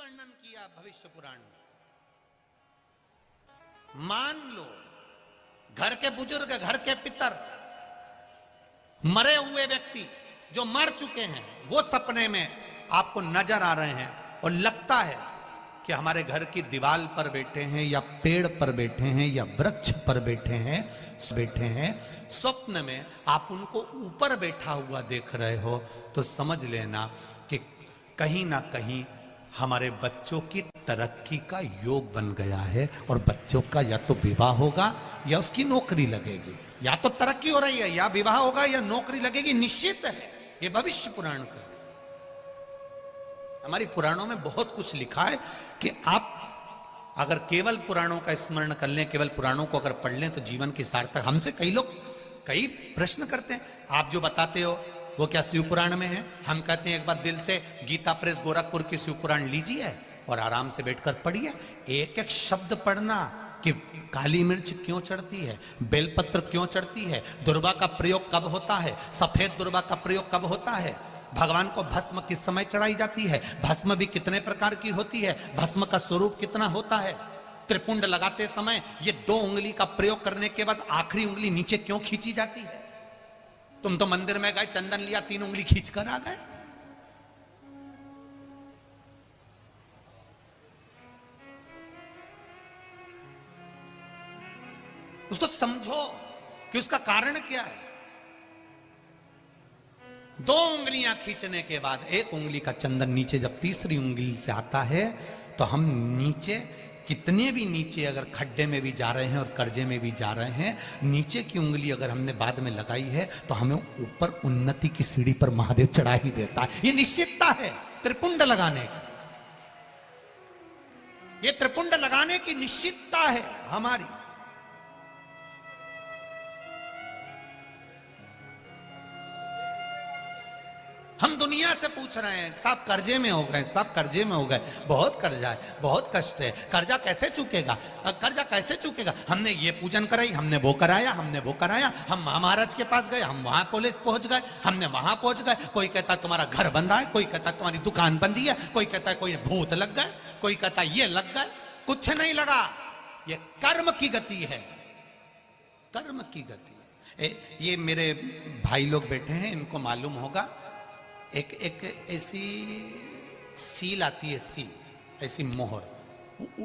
वर्णन किया भविष्य पुराण में। मान लो घर के बुजुर्ग, घर के पितर, मरे हुए व्यक्ति जो मर चुके हैं, वो सपने में आपको नजर आ रहे हैं और लगता है कि हमारे घर की दीवार पर बैठे हैं या पेड़ पर बैठे हैं या वृक्ष पर बैठे हैं। स्वप्न में आप उनको ऊपर बैठा हुआ देख रहे हो तो समझ लेना कि कहीं ना कहीं हमारे बच्चों की तरक्की का योग बन गया है और बच्चों का या तो विवाह होगा या उसकी नौकरी लगेगी, या तो तरक्की हो रही है या विवाह होगा या नौकरी लगेगी, निश्चित है। ये भविष्य पुराण का, हमारी पुराणों में बहुत कुछ लिखा है कि आप अगर केवल पुराणों का स्मरण कर लें, केवल पुराणों को अगर पढ़ लें तो जीवन की सार्थक। हमसे कई लोग कई प्रश्न करते हैं, आप जो बताते हो वो क्या शिव पुराण में है? हम कहते हैं एक बार दिल से गीता प्रेस गोरखपुर की शिव पुराण लीजिए और आराम से बैठकर पढ़िए। एक एक शब्द पढ़ना कि काली मिर्च क्यों चढ़ती है, बेलपत्र क्यों चढ़ती है, दुर्वा का प्रयोग कब होता है, सफेद दुर्वा का प्रयोग कब होता है, भगवान को भस्म किस समय चढ़ाई जाती है, भस्म भी कितने प्रकार की होती है, भस्म का स्वरूप कितना होता है, त्रिपुंड लगाते समय ये 2 उंगली का प्रयोग करने के बाद आखिरी उंगली नीचे क्यों खींची जाती है। तुम तो मंदिर में गए, चंदन लिया, 3 उंगली खींच कर आ गए। उसको समझो कि उसका कारण क्या है। 2 उंगलियां खींचने के बाद 1 उंगली का चंदन नीचे जब तीसरी उंगली से आता है तो हम नीचे, कितने भी नीचे अगर खड्डे में भी जा रहे हैं और कर्जे में भी जा रहे हैं, नीचे की उंगली अगर हमने बाद में लगाई है तो हमें ऊपर उन्नति की सीढ़ी पर महादेव चढ़ा ही देता है। ये निश्चितता है त्रिपुंड लगाने की, ये त्रिपुंड लगाने की निश्चितता है हमारी। हम दुनिया से पूछ रहे हैं, साहब कर्जे में हो गए, साहब कर्जे में हो गए, बहुत कर्जा है, बहुत कष्ट है, कर्जा कैसे चुकेगा, कर्जा कैसे चुकेगा। हमने ये पूजन कराई, हमने वो कराया, हमने वो कराया, हम महाराज के पास गए, हम वहां कॉलेज पहुंच गए, हमने वहां पहुंच गए। कोई कहता है तुम्हारा घर बंधा है, कोई कहता है तुम्हारी दुकान बंदी है, कोई कहता है कोई भूत लग गए, कोई कहता है ये लग गए। कुछ नहीं लगा, ये कर्म की गति है, कर्म की गति। ये मेरे भाई लोग बैठे हैं, इनको मालूम होगा, एक ऐसी सील आती है, सील ऐसी मोहर,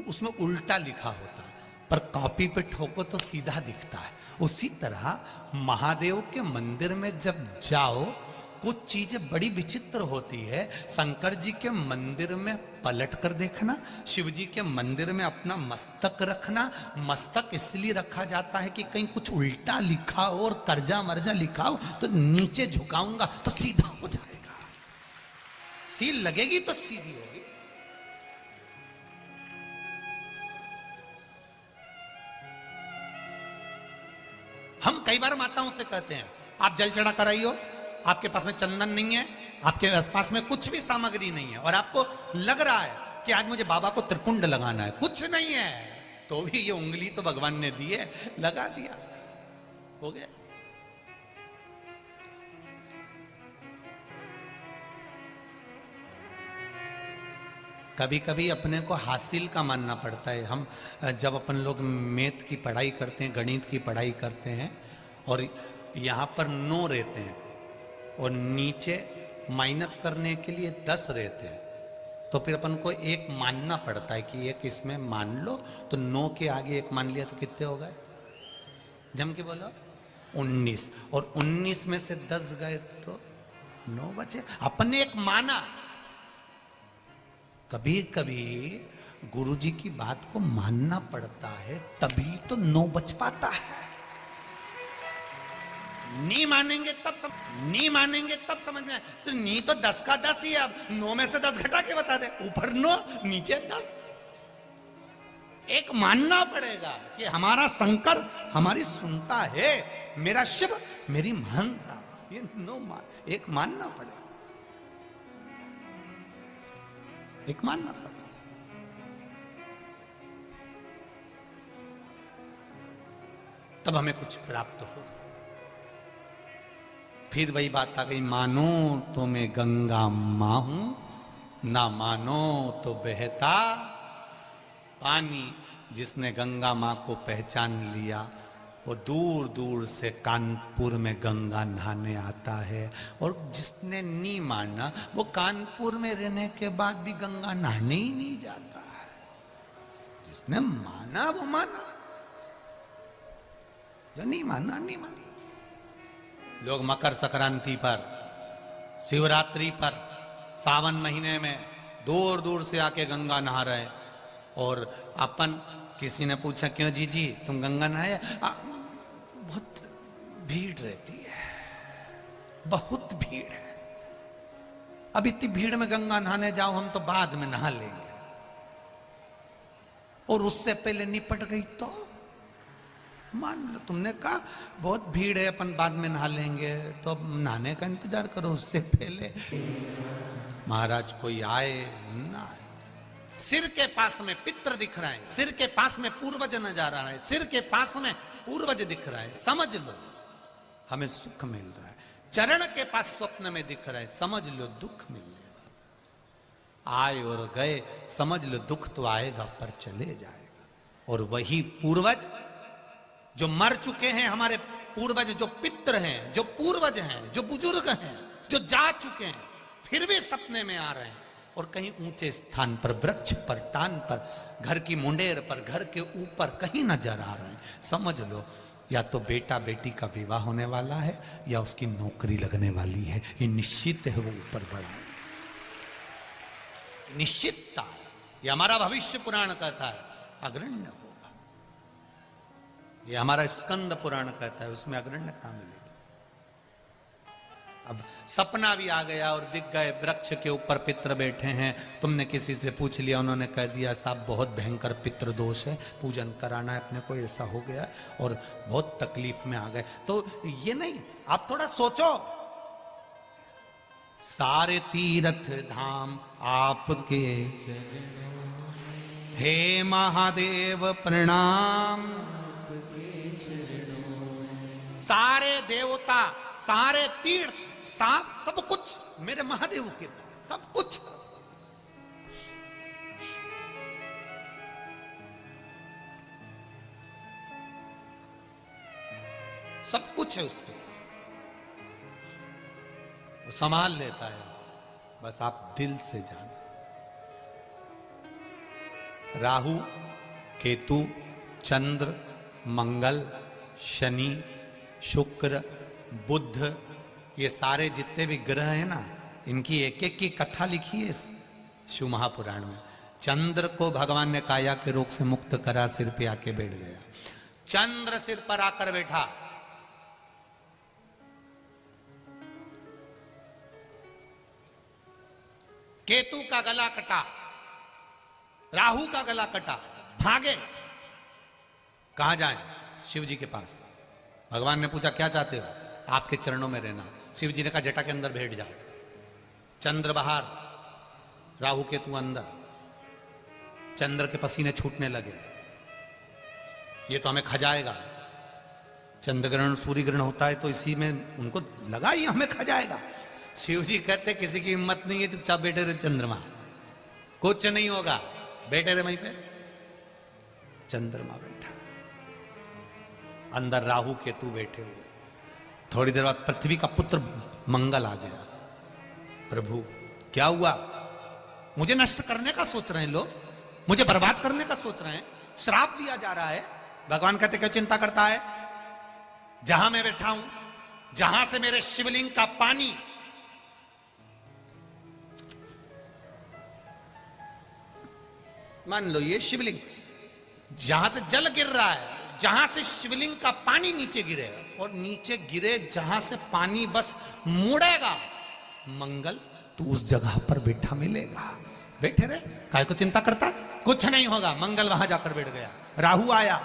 उसमें उल्टा लिखा होता है पर कॉपी पे ठोको तो सीधा दिखता है। उसी तरह महादेव के मंदिर में जब जाओ कुछ चीजें बड़ी विचित्र होती है। शंकर जी के मंदिर में पलट कर देखना, शिव जी के मंदिर में अपना मस्तक रखना। मस्तक इसलिए रखा जाता है कि कहीं कुछ उल्टा लिखा हो और कर्जा मर्जा लिखा हो तो नीचे झुकाऊंगा तो सीधा हो जाएगा, सील लगेगी तो सीधी होगी। हम कई बार माताओं से कहते हैं आप जल चढ़ा कर आई हो, आपके पास में चंदन नहीं है, आपके आसपास में कुछ भी सामग्री नहीं है और आपको लग रहा है कि आज मुझे बाबा को त्रिपुंड लगाना है, कुछ नहीं है, तो भी ये उंगली तो भगवान ने दी है, लगा दिया, हो गया। कभी कभी अपने को हासिल का मानना पड़ता है। हम जब अपन लोग मैथ की पढ़ाई करते हैं, गणित की पढ़ाई करते हैं और यहाँ पर 9 रहते हैं और नीचे माइनस करने के लिए 10 रहते हैं, तो फिर अपन को 1 मानना पड़ता है कि 1 इसमें मान लो, तो 9 के आगे 1 मान लिया तो कितने हो गए, जम के बोलो 19, और 19 में से 10 गए तो 9 बचे। अपन ने 1 माना। कभी कभी गुरुजी की बात को मानना पड़ता है, तभी तो 9 बच पाता है। नहीं मानेंगे तब समझ में आए। तो नहीं तो 10 का 10 ही है, अब 9 में से 10 घटा के बता दे, ऊपर 9 नीचे 10। 1 मानना पड़ेगा कि हमारा शंकर हमारी सुनता है, मेरा शिव मेरी मानता, ये 1 मानना पड़ेगा, 1 मानना पड़ेगा। तब हमें कुछ प्राप्त हो। फिर वही बात आ गई, मानो तो मैं गंगा मां हूं, ना मानो तो बहता पानी। जिसने गंगा माँ को पहचान लिया वो दूर दूर से कानपुर में गंगा नहाने आता है, और जिसने नहीं माना वो कानपुर में रहने के बाद भी गंगा नहाने ही नहीं जाता है। जिसने माना वो माना, जो नहीं माना नहीं माना। लोग मकर संक्रांति पर, शिवरात्रि पर, सावन महीने में दूर दूर से आके गंगा नहा रहे, और अपन किसी ने पूछा क्यों जी तुम गंगा नहाए? बहुत भीड़ रहती है, बहुत भीड़ है। अब इतनी भीड़ में गंगा नहाने जाओ, हम तो बाद में नहा लेंगे, और उससे पहले निपट गई तो मान लो तुमने कहा बहुत भीड़ है अपन बाद में नहा लेंगे, तो अब नहाने का इंतजार करो उससे पहले। महाराज कोई आए ना आए, सिर के पास में पितर दिख रहा है, सिर के पास में पूर्वज नजर आ रहा है, सिर के पास में पूर्वज दिख रहा है, समझ लो हमें सुख मिल रहा है। चरण के पास स्वप्न में दिख रहा है, समझ लो दुख मिलने वाला। आए और गए, समझ लो दुख तो आएगा पर चले जाएगा। और वही पूर्वज जो मर चुके हैं, हमारे पूर्वज जो पितर हैं, जो पूर्वज हैं, जो बुजुर्ग हैं, जो जा चुके हैं, फिर भी सपने में आ रहे हैं, और कहीं ऊंचे स्थान पर, वृक्ष पर, टान पर, घर की मुंडेर पर, घर के ऊपर कहीं नजर आ रहे हैं। समझ लो या तो बेटा बेटी का विवाह होने वाला है या उसकी नौकरी लगने वाली है, ये निश्चित है, वो ऊपर बढ़ा निश्चितता। ये हमारा भविष्य पुराण कहता है अग्रण्य होगा, ये हमारा स्कंद पुराण कहता है उसमें अग्रण्यता मिलेगी। अब सपना भी आ गया और दिख गए वृक्ष के ऊपर पितर बैठे हैं, तुमने किसी से पूछ लिया, उन्होंने कह दिया साहब बहुत भयंकर पितृ दोष है, पूजन कराना है अपने को, ऐसा हो गया और बहुत तकलीफ में आ गए। तो ये नहीं, आप थोड़ा सोचो, सारे तीर्थ धाम आपके हे महादेव प्रणाम, सारे देवता, सारे तीर्थ, सब कुछ मेरे महादेव के पास, सब कुछ। सब कुछ है उसके पास, वो संभाल लेता है, बस आप दिल से जानो। राहु, केतु, चंद्र, मंगल, शनि, शुक्र, बुध, ये सारे जितने भी ग्रह हैं ना, इनकी एक एक की कथा लिखी है इस शिव महापुराण में। चंद्र को भगवान ने काया के रोग से मुक्त करा, सिर पे आके बैठ गया। चंद्र सिर पर आकर बैठा, केतु का गला कटा, राहु का गला कटा, भागे। कहां जाएं? शिव जी के पास। भगवान ने पूछा क्या चाहते हो? आपके चरणों में रहना। शिव जी ने कहा जटा के अंदर बैठ जाओ। चंद्र बाहर, राहु केतु अंदर। चंद्र के पसीने छूटने लगे, ये तो हमें खा जाएगा। चंद्र ग्रहण सूर्य ग्रहण होता है तो इसी में उनको लगा ये हमें खा जाएगा। शिव जी कहते किसी की हिम्मत नहीं है, चुपचाप बैठे रहे चंद्रमा, कुछ नहीं होगा, बैठे रहे वहीं पे। चंद्रमा बैठा, अंदर राहु केतु बैठे हुए। थोड़ी देर बाद पृथ्वी का पुत्र मंगल आ गया। प्रभु क्या हुआ? मुझे नष्ट करने का सोच रहे हैं लोग, मुझे बर्बाद करने का सोच रहे हैं, श्राप दिया जा रहा है। भगवान कहते क्या चिंता करता है? जहां मैं बैठा हूं, जहां से मेरे शिवलिंग का पानी मान लो ये शिवलिंग, जहां से जल गिर रहा है, जहां से शिवलिंग का पानी नीचे गिरे, और नीचे गिरे जहां से पानी बस मुड़ेगा, मंगल तू उस जगह पर बैठा मिलेगा। बैठे रहे, काय को चिंता करता? कुछ नहीं होगा। मंगल वहां जाकर बैठ गया। राहु आया,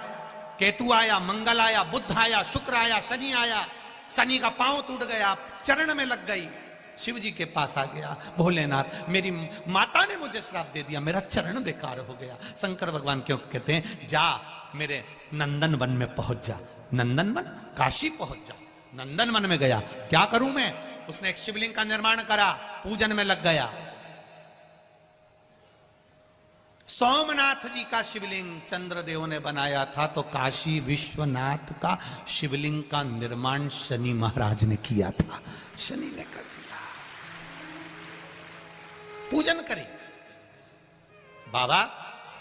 केतु आया, मंगल आया, बुध आया, शुक्र आया, शनि आया। शनि का पांव टूट गया, चरण में लग गई। शिव जी के पास आ गया, भोलेनाथ मेरी माता ने मुझे श्राप दे दिया, मेरा चरण बेकार हो गया। शंकर भगवान क्यों कहते हैं जा मेरे नंदन वन में पहुंच जा। नंदन वन, काशी पहुंच जा। नंदन वन में गया, क्या करूं मैं? उसने एक शिवलिंग का निर्माण करा, पूजन में लग गया। सोमनाथ जी का शिवलिंग चंद्रदेव ने बनाया था, तो काशी विश्वनाथ का शिवलिंग का निर्माण शनि महाराज ने किया था। शनि ने कर दिया। पूजन करें। बाबा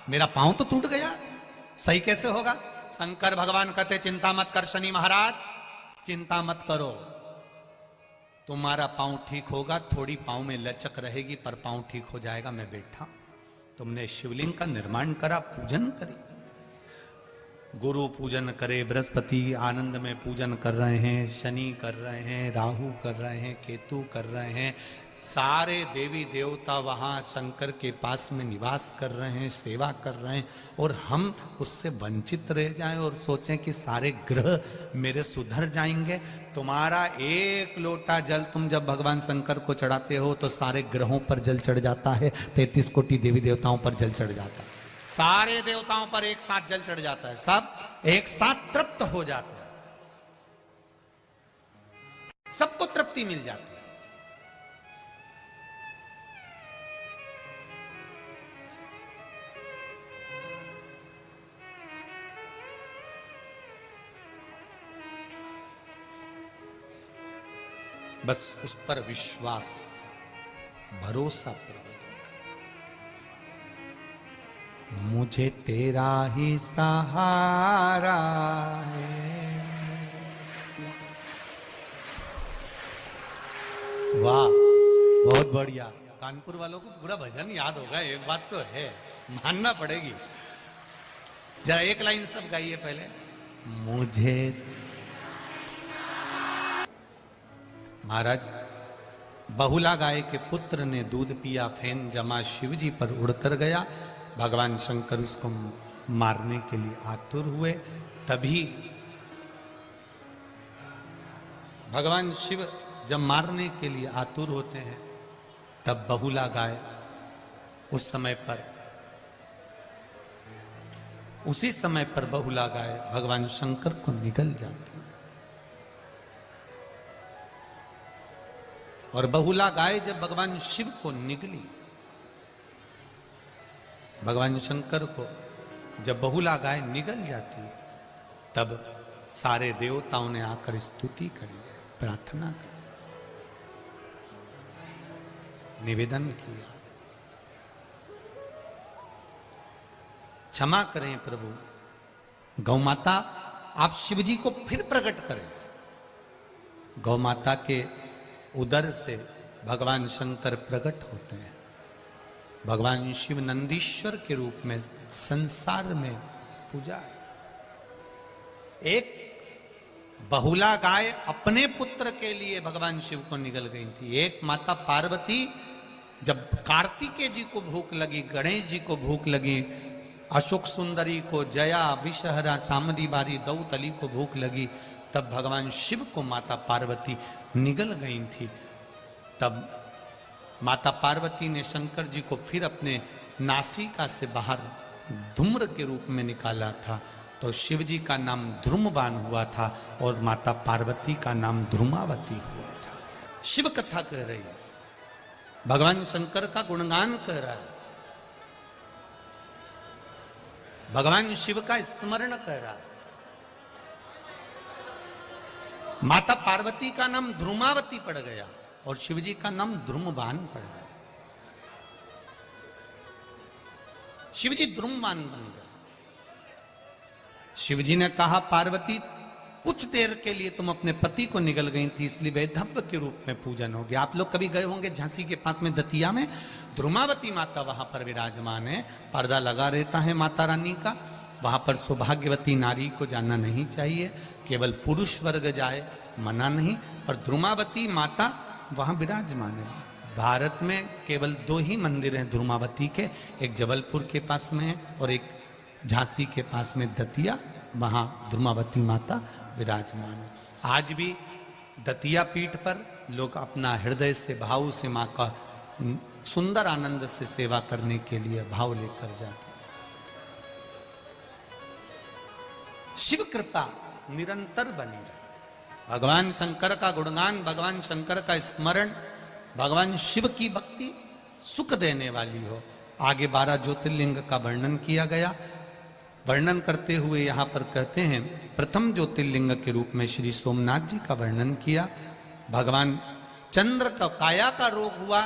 मेरा पांव तो टूट गया, सही कैसे होगा? शंकर भगवान कहते चिंता मत कर शनि महाराज, चिंता मत करो, तुम्हारा पांव ठीक होगा, थोड़ी पांव में लचक रहेगी पर पांव ठीक हो जाएगा, मैं बैठा। तुमने शिवलिंग का निर्माण करा, पूजन करे। गुरु पूजन करे, बृहस्पति आनंद में पूजन कर रहे हैं, शनि कर रहे हैं, राहु कर रहे हैं, केतु कर रहे हैं, सारे देवी देवता वहां शंकर के पास में निवास कर रहे हैं, सेवा कर रहे हैं, और हम उससे वंचित रह जाएं और सोचें कि सारे ग्रह मेरे सुधर जाएंगे। तुम्हारा एक लोटा जल तुम जब भगवान शंकर को चढ़ाते हो तो सारे ग्रहों पर जल चढ़ जाता है, 33 कोटि देवी देवताओं पर जल चढ़ जाता है, सारे देवताओं पर एक साथ जल चढ़ जाता है, सब एक साथ तृप्त हो जाते हैं, सबको तृप्ति मिल जाती है। बस उस पर विश्वास, भरोसा पूर्वक, मुझे तेरा ही सहारा है। वाह, बहुत बढ़िया। कानपुर वालों को पूरा भजन याद होगा, एक बात तो है, मानना पड़ेगी। जरा एक लाइन सब गाइए पहले। मुझे महाराज, बहुला गाय के पुत्र ने दूध पिया, फेन जमा शिव जी पर उड़कर गया। भगवान शंकर उसको मारने के लिए आतुर हुए। तभी भगवान शिव जब मारने के लिए आतुर होते हैं तब बहुला गाय उस समय पर, उसी समय पर बहुला गाय भगवान शंकर को निगल जाती है। और बहुला गाय जब भगवान शिव को निगली, भगवान शंकर को जब बहुला गाय निगल जाती है तब सारे देवताओं ने आकर स्तुति करी, प्रार्थना करी, निवेदन किया, क्षमा करें प्रभु, गौ माता आप शिव जी को फिर प्रकट करें। गौ माता के उदर से भगवान शंकर प्रकट होते हैं। भगवान शिव नंदीश्वर के रूप में संसार में पूजा है। एक बहुला गाय अपने पुत्र के लिए भगवान शिव को निगल गई थी। एक माता पार्वती जब कार्तिकेय जी को भूख लगी, गणेश जी को भूख लगी, अशोक सुंदरी को, जया, विषहरा, सामदी बारी, दौतली को भूख लगी, तब भगवान शिव को माता पार्वती निगल गई थी। तब माता पार्वती ने शंकर जी को फिर अपने नासिका से बाहर धूम्र के रूप में निकाला था, तो शिव जी का नाम ध्रुमवान हुआ था और माता पार्वती का नाम ध्रुमावती हुआ था। शिव कथा कह रही है, भगवान शंकर का गुणगान कह रहा है, भगवान शिव का स्मरण कर रहा है। माता पार्वती का नाम ध्रुमावती पड़ गया और शिवजी का नाम ध्रुमवान पड़ गया। शिवजी ध्रुमवान बन गए। शिवजी ने कहा पार्वती कुछ देर के लिए तुम अपने पति को निगल गई थी, इसलिए वैधव्य के रूप में पूजन हो गया। आप लोग कभी गए होंगे झांसी के पास में दतिया में, ध्रुमावती माता वहां पर विराजमान है, पर्दा लगा रहता है माता रानी का। वहां पर सौभाग्यवती नारी को जाना नहीं चाहिए, केवल पुरुष वर्ग जाए, मना नहीं, पर ध्रुमावती माता वहां विराजमान है। भारत में केवल 2 ही मंदिर हैं ध्रुमावती के, एक जबलपुर के पास में है और एक झांसी के पास में दतिया, वहां ध्रुमावती माता विराजमान है। आज भी दतिया पीठ पर लोग अपना हृदय से, भाव से मां का सुंदर आनंद से सेवा करने के लिए भाव लेकर जाते। शिव कृपा निरंतर बनी रहे। भगवान शंकर का गुणगान, भगवान शंकर का स्मरण, भगवान शिव की भक्ति सुख देने वाली हो। आगे 12 ज्योतिर्लिंग का वर्णन किया गया। वर्णन करते हुए यहाँ पर कहते हैं, प्रथम ज्योतिर्लिंग के रूप में श्री सोमनाथ जी का वर्णन किया। भगवान चंद्र का काया का रोग हुआ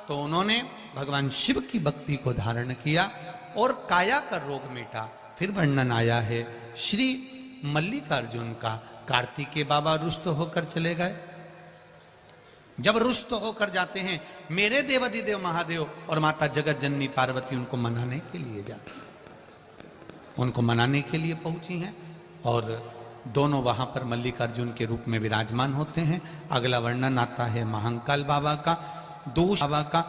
तो उन्होंने भगवान शिव की भक्ति को धारण किया और काया का रोग मिटा। फिर वर्णन आया है श्री मल्लिकार्जुन का, कार्तिकेय बाबा रुष्ट होकर चले गए। जब रुष्ट होकर जाते हैं, मेरे देवाधिदेव महादेव और माता जगत जननी पार्वती उनको मनाने के लिए जाते हैं, उनको मनाने के लिए पहुंची हैं और दोनों वहां पर मल्लिकार्जुन के रूप में विराजमान होते हैं। अगला वर्णन आता है महाकाल बाबा का,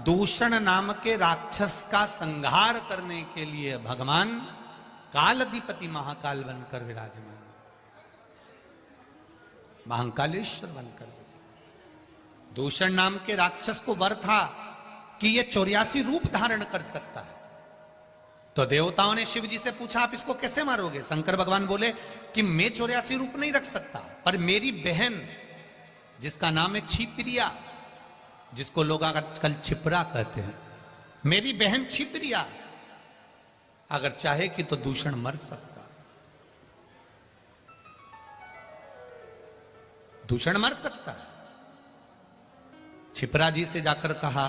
दूषण नाम के राक्षस का संहार करने के लिए भगवान कालाधिपति महाकाल बनकर विराजमान, महाकालेश्वर बनकर। दूषण नाम के राक्षस को वर था कि ये 84 रूप धारण कर सकता है। तो देवताओं ने शिव जी से पूछा, आप इसको कैसे मारोगे? शंकर भगवान बोले कि मैं 84 रूप नहीं रख सकता, पर मेरी बहन जिसका नाम है छिप्रिया, जिसको लोग आजकल छिपरा कहते हैं, मेरी बहन छिप्रिया अगर चाहे कि तो दूषण मर सकता, दूषण मर सकता है। छिपरा जी से जाकर कहा,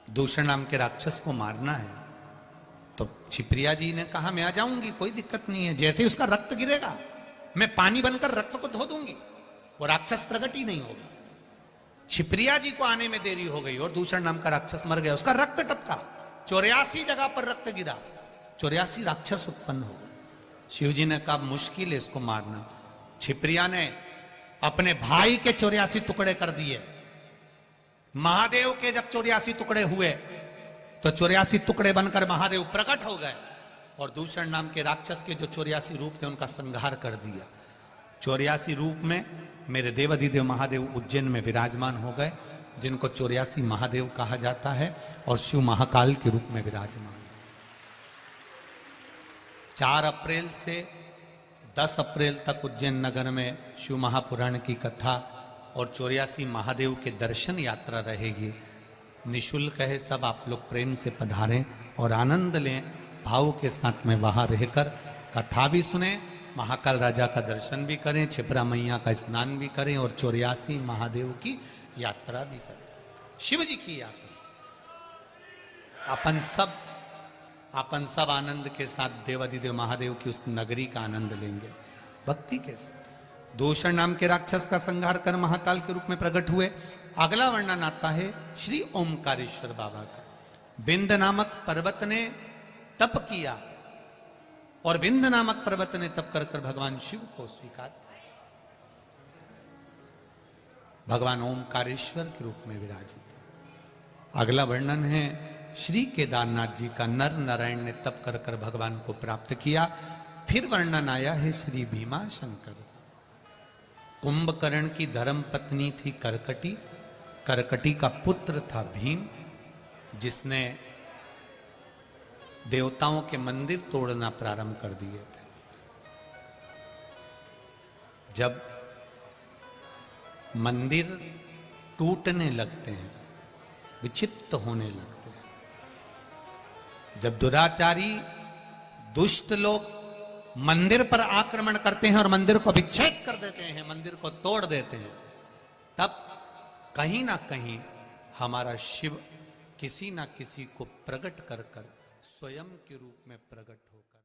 दूषण नाम के राक्षस को मारना है। तो छिपरिया जी ने कहा, मैं आ जाऊंगी, कोई दिक्कत नहीं है। जैसे ही उसका रक्त गिरेगा मैं पानी बनकर रक्त को धो दूंगी, वो राक्षस प्रकट ही नहीं होगा। छिपरिया जी को आने में देरी हो गई और दूषण नाम का राक्षस मर गया, उसका रक्त टपका, 84 जगह पर रक्त गिरा, 84 राक्षस उत्पन्न हो गए। शिव जी ने कहा, मुश्किल है इसको मारना। छिपरिया ने अपने भाई के 84 टुकड़े कर दिए। महादेव के जब 84 टुकड़े हुए तो 84 टुकड़े बनकर महादेव प्रकट हो गए और दूषण नाम के राक्षस के जो 84 रूप थे उनका संहार कर दिया। 84 रूप में मेरे देवाधिदेव महादेव उज्जैन में विराजमान हो गए, जिनको 84 महादेव कहा जाता है और शिव महाकाल के रूप में विराजमान। 4 अप्रैल से 10 अप्रैल तक उज्जैन नगर में शिव महापुराण की कथा और 84 महादेव के दर्शन यात्रा रहेगी। निशुल्क है, सब आप लोग प्रेम से पधारें और आनंद लें, भाव के साथ में वहां रहकर कथा भी सुने, महाकाल राजा का दर्शन भी करें, छिपरा मैया का स्नान भी करें और 84 महादेव की यात्रा भी करें, शिव जी की यात्रा। अपन सब आनंद के साथ देवाधिदेव महादेव की उस नगरी का आनंद लेंगे भक्ति के साथ। दूषण नाम के राक्षस का संहार कर महाकाल के रूप में प्रकट हुए। अगला वर्णन आता है श्री ओमकारेश्वर बाबा का। विंध्य नामक पर्वत ने तप किया और विंध्य नामक पर्वत ने तप कर भगवान शिव को स्वीकार, भगवान ओमकारेश्वर के रूप में विराजित। अगला वर्णन है श्री केदारनाथ जी का। नर नारायण ने तप कर भगवान को प्राप्त किया। फिर वर्णन आया है श्री भीमा शंकर। कुंभकर्ण की धर्म पत्नी थी करकटी, करकटी का पुत्र था भीम, जिसने देवताओं के मंदिर तोड़ना प्रारंभ कर दिए थे। जब मंदिर टूटने लगते हैं, विक्षिप्त होने लगते हैं, जब दुराचारी दुष्ट लोग मंदिर पर आक्रमण करते हैं और मंदिर को विच्छेद कर देते हैं, मंदिर को तोड़ देते हैं, तब कहीं ना कहीं हमारा शिव किसी ना किसी को प्रकट कर स्वयं के रूप में प्रकट होकर